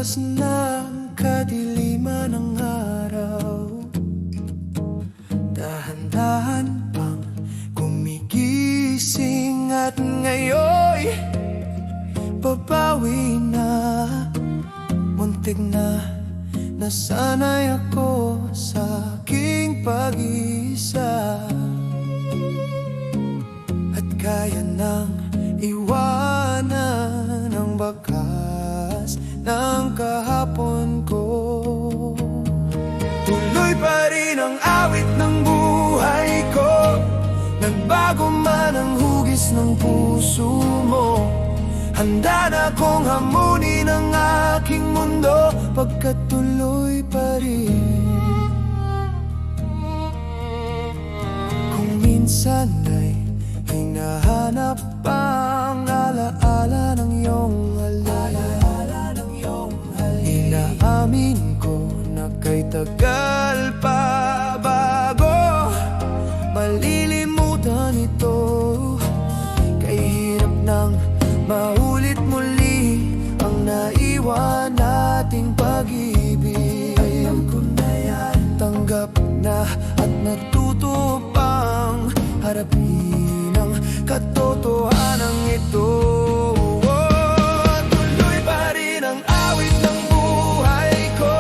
Lumilipas na ang kadiliman ng araw, dahan-dahan pang gumigising. At ngayon babawi na, muntik na nasanay ako sa aking pag-iisa. At kaya nang iwanan ang bakas ng kahapon ko. Tuloy pa rin ang awit ng buhay ko, nagbago man ang hugis ng puso mo. Handa na kong hamunin ang aking mundo, pagkat tuloy pa rin. Kung minsan ay hinahanap ang alaala ng iyong halik, inaamin ko na kay tagal pa bago malilimutan ito. Kay hirap nang maulit muli ang naiwan nating pag-ibig. Alam ko na yan, tanggap na at natuto pang harapin ang katotohanan ito. Tuloy pa rin ang awit ng buhay ko,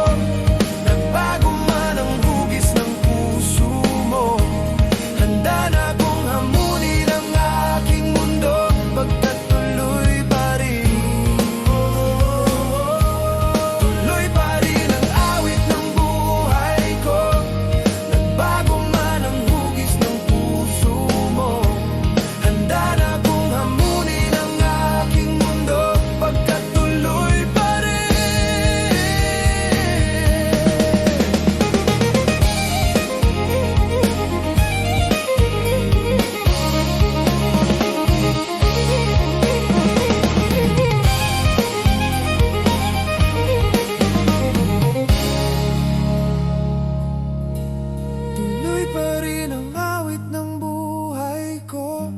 nagbago man ang hugis ng puso mo. Handa na kong hamunin ang aking mundo, pagkat tuloy pa rin. Tuloy pa rin ang awit ng buhay ko, nagbago man ang hugis ng puso mo. Handa na kong hamunin ang aking mundo, pagkat tuloy pa rin. Tuloy pa rin ang awit ng buhay ko,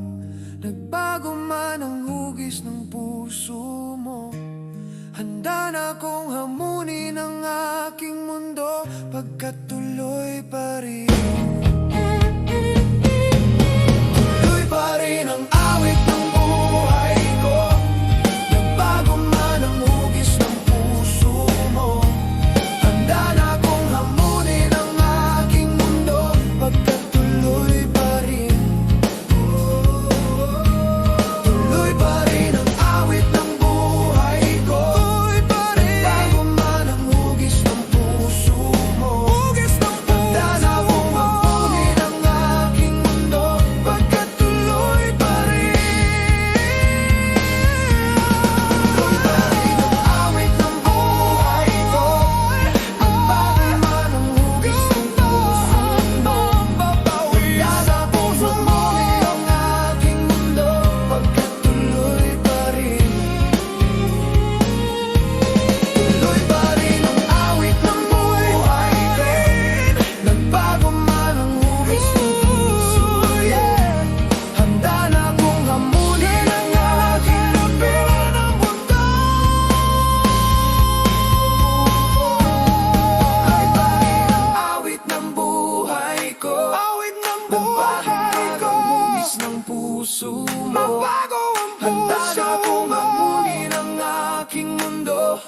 nagbago man ang hugis ng puso mo. Handa na kong hamunin ang aking mundo, pagkat tuloy pa rin. Tuloy pa rin ang awit ng buhay ko, nagbago man ang hugis ng puso mo. Handa na kong hamunin ang aking mundo, pagkat tuloy pa rin. Tuloy pa rin ang awit ng buhay ko, nagbago man ang hugis ng puso mo. Handa na kong hamunin ang aking mundo, pagkat tuloy pa rin. Tuloy pa rin ang awit ng buhay ko, nagbago man ang hugis ng puso mo. Handa na kong hamunin ang aking mundo, pagkat tuloy pa rin. Tuloy pa rin ang awit ng buhay ko, nagbago man ang hugis ng puso mo. Handa na kong hamunin ang aking mundo, tuloy pa rin ang awit ng buhay ko, nagbago ang hugis ng puso mo. Handa na kong hamunin ang aking mundo,